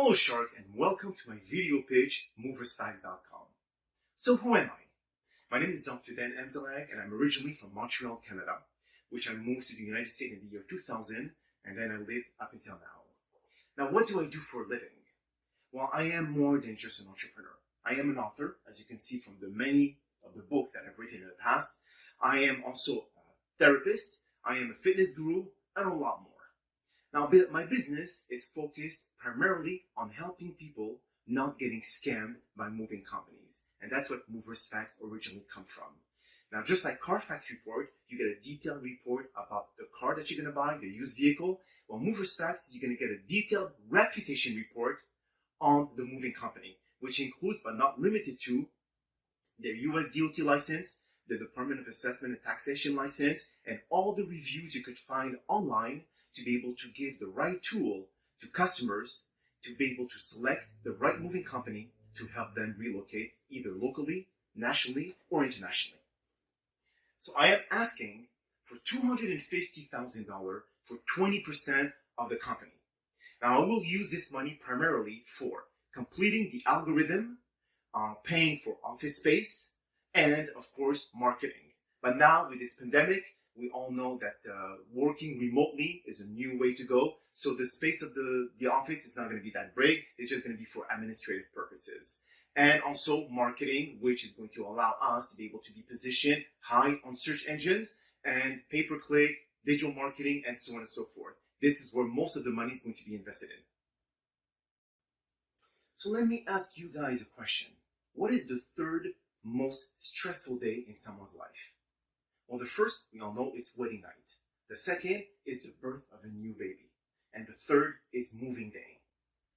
Hello Sharks and welcome to my video page, Moverzfax.com. So who am I? My name is Dr. Dan Anzalag and I'm originally from Montreal, Canada, which I moved to the United States in the year 2000 and then I lived up until now. Now what do I do for a living? Well, I am more than just an entrepreneur. I am an author, as you can see from the many of the books that I've written in the past. I am also a therapist, I am a fitness guru, and a lot more. Now, my business is focused primarily on helping people not getting scammed by moving companies. And that's what Moverzfax originally come from. Now, just like Carfax report, you get a detailed report about the car that you're going to buy, the used vehicle. Well, Moverzfax, you're going to get a detailed reputation report on the moving company, which includes but not limited to their US DOT license, the Department of Assessment and Taxation license, and all the reviews you could find online to be able to give the right tool to customers to be able to select the right moving company to help them relocate either locally, nationally, or internationally. So I am asking for $250,000 for 20% of the company. Now I will use this money primarily for completing the algorithm, paying for office space, and of course marketing. But now with this pandemic, we all know that working remotely is a new way to go. So the space of the office is not going to be that big. It's just going to be for administrative purposes. And also marketing, which is going to allow us to be able to be positioned high on search engines and pay-per-click, digital marketing, and so on and so forth. This is where most of the money is going to be invested in. So let me ask you guys a question. What is the third most stressful day in someone's life? Well, the first, we all know, it's wedding night. The second is the birth of a new baby. And the third is moving day.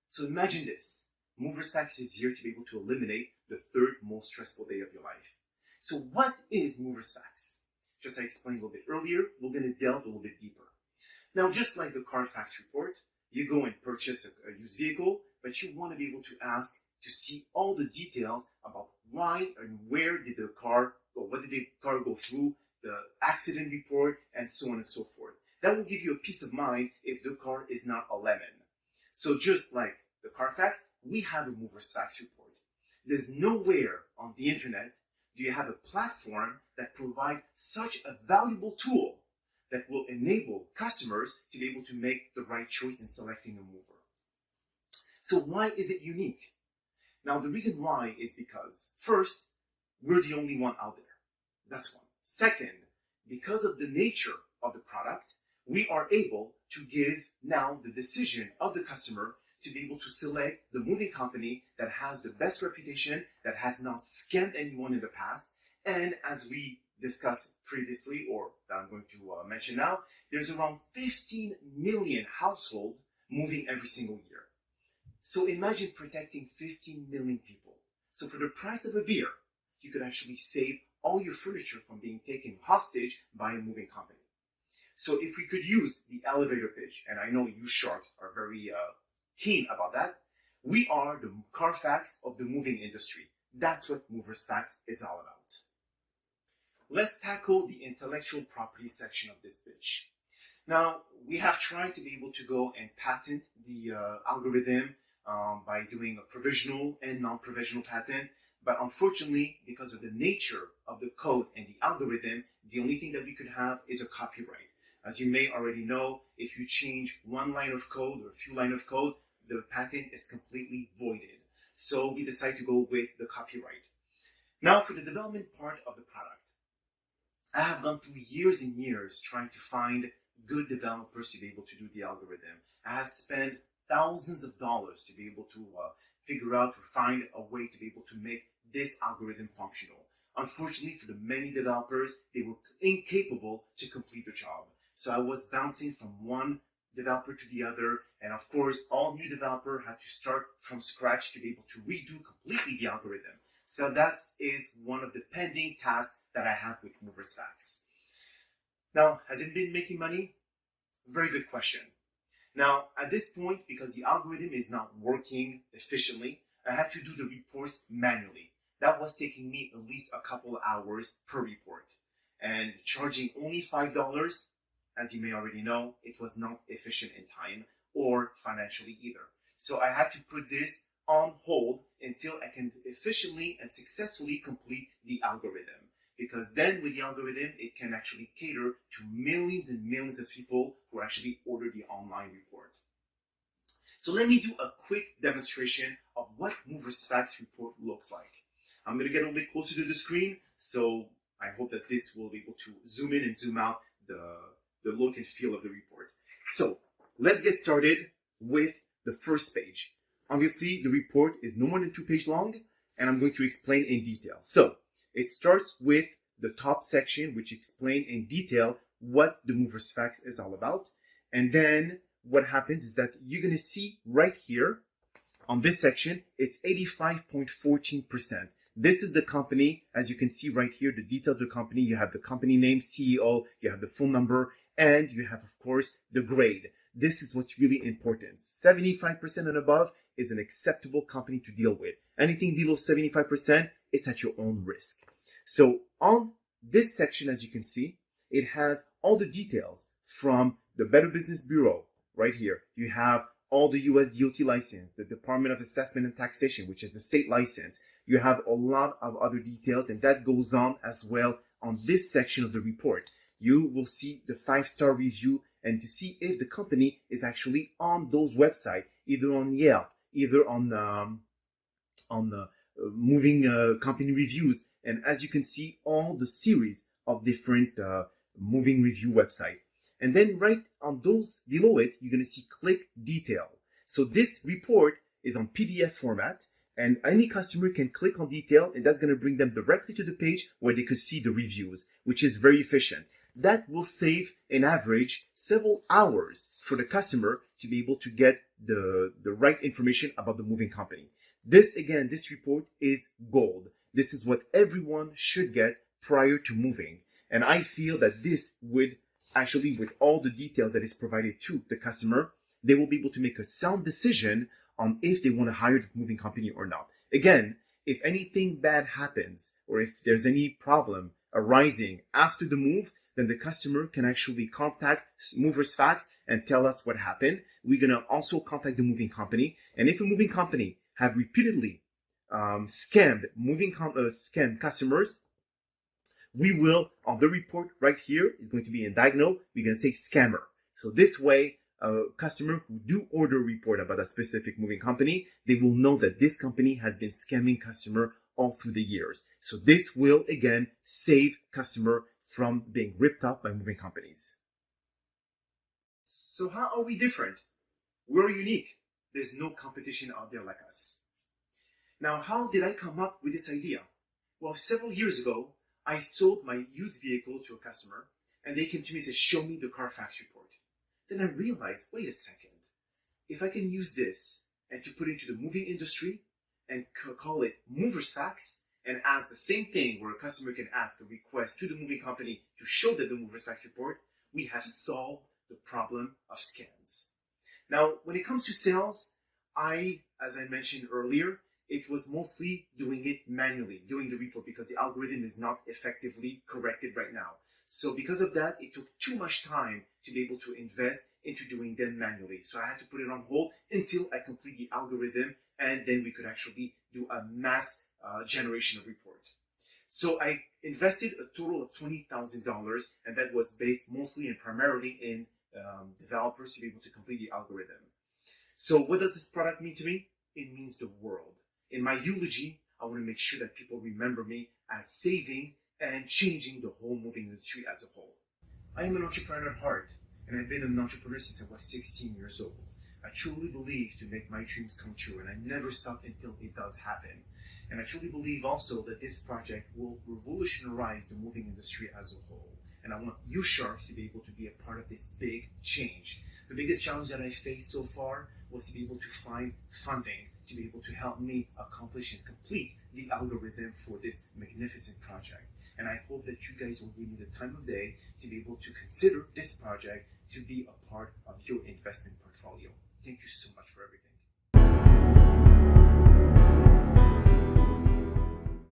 So imagine this. Moverzfax is here to be able to eliminate the third most stressful day of your life. So what is Moverzfax? Just as I explained a little bit earlier, we're going to delve a little bit deeper. Now, just like the Carfax report, you go and purchase a used vehicle, but you want to be able to ask to see all the details about why and where did the car, or what did the car go through, the accident report, and so on and so forth. That will give you a peace of mind if the car is not a lemon. So just like the Carfax, we have a Moverzfax report. There's nowhere on the internet do you have a platform that provides such a valuable tool that will enable customers to be able to make the right choice in selecting a mover. So why is it unique? Now, the reason why is because, first, we're the only one out there. That's one. Second, because of the nature of the product, we are able to give now the decision of the customer to be able to select the moving company that has the best reputation, that has not scammed anyone in the past. And as we discussed previously, or that I'm going to mention now, there's around 15 million households moving every single year. So imagine protecting 15 million people. So for the price of a beer, you could actually save all your furniture from being taken hostage by a moving company. So if we could use the elevator pitch, and I know you sharks are very keen about that, we are the Carfax of the moving industry. That's what Moverzfax is all about. Let's tackle the intellectual property section of this pitch. Now, we have tried to be able to go and patent the algorithm by doing a provisional and non-provisional patent. But unfortunately, because of the nature of the code and the algorithm, the only thing that we could have is a copyright. As you may already know, if you change one line of code or a few lines of code, the patent is completely voided. So we decided to go with the copyright. Now for the development part of the product. I have gone through years and years trying to find good developers to be able to do the algorithm. I have spent thousands of dollars to be able to figure out or find a way to be able to make this algorithm functional. Unfortunately, for the many developers, they were incapable to complete the job. So I was bouncing from one developer to the other, and of course, all new developer had to start from scratch to be able to redo completely the algorithm. So that is one of the pending tasks that I have with Moverzfax. Now, has it been making money? Very good question. Now, at this point, because the algorithm is not working efficiently, I had to do the reports manually. That was taking me at least a couple of hours per report. And charging only $5, as you may already know, it was not efficient in time or financially either. So I had to put this on hold until I can efficiently and successfully complete the algorithm. Because then with the algorithm, it can actually cater to millions and millions of people who actually order the online report. So let me do a quick demonstration of what Moverzfax report looks like. I'm going to get a little bit closer to the screen, so I hope that this will be able to zoom in and zoom out the look and feel of the report. So let's get started with the first page. Obviously, the report is no more than 2 pages long, and I'm going to explain in detail. So it starts with the top section, which explains in detail what the Moverzfax is all about. And then what happens is that you're going to see right here on this section, it's 85.14%. This is the company. As you can see right here, the details of the company. You have the company name, CEO, you have the phone number, and you have, of course, the grade. This is what's really important. 75% and above is an acceptable company to deal with. Anything below 75%, it's at your own risk. So on this section, as you can see, it has all the details from the Better Business Bureau right here. You have all the US DOT license, the Department of Assessment and Taxation, which is the state license. You have a lot of other details, and that goes on as well on this section of the report. You will see the 5-star review and to see if the company is actually on those websites, either on Yelp, either on the moving company reviews. And as you can see, all the series of different moving review websites. And then right on those below it, you're going to see click detail. So this report is on PDF format, and any customer can click on detail, and that's going to bring them directly to the page where they could see the reviews, which is very efficient. That will save, in average, several hours for the customer to be able to get the right information about the moving company. This, again, this report is gold. This is what everyone should get prior to moving. And I feel that this would actually, with all the details that is provided to the customer, they will be able to make a sound decision on if they want to hire the moving company or not. Again, if anything bad happens or if there's any problem arising after the move, then the customer can actually contact Moverzfax and tell us what happened. We're going to also contact the moving company. And if a moving company have repeatedly scammed customers, we will, on the report right here, is going to be in diagonal, we're going to say scammer. So this way, a customer who do order a report about a specific moving company, they will know that this company has been scamming customer all through the years. So this will, again, save customer from being ripped off by moving companies. So how are we different? We're unique. There's no competition out there like us. Now, how did I come up with this idea? Well, several years ago, I sold my used vehicle to a customer, and they came to me and said, show me the Carfax report. Then I realized, wait a second, if I can use this and to put it into the moving industry and call it Moverzfax and ask the same thing where a customer can ask a request to the moving company to show them the Moverzfax report, we have solved the problem of scams. Now, when it comes to sales, as I mentioned earlier, it was mostly doing it manually, doing the report, because the algorithm is not effectively corrected right now. So because of that, it took too much time to be able to invest into doing them manually. So I had to put it on hold until I complete the algorithm, and then we could actually do a mass generation of report. So I invested a total of $20,000, and that was based mostly and primarily in developers to be able to complete the algorithm. So what does this product mean to me? It means the world. In my eulogy, I want to make sure that people remember me as saving and changing the whole moving industry as a whole. I am an entrepreneur at heart, and I've been an entrepreneur since I was 16 years old. I truly believe to make my dreams come true, and I never stop until it does happen. And I truly believe also that this project will revolutionize the moving industry as a whole. And I want you sharks to be able to be a part of this big change. The biggest challenge that I faced so far was to be able to find funding to be able to help me accomplish and complete the algorithm for this magnificent project. And I hope that you guys will give me the time of day to be able to consider this project to be a part of your investment portfolio. Thank you so much for everything.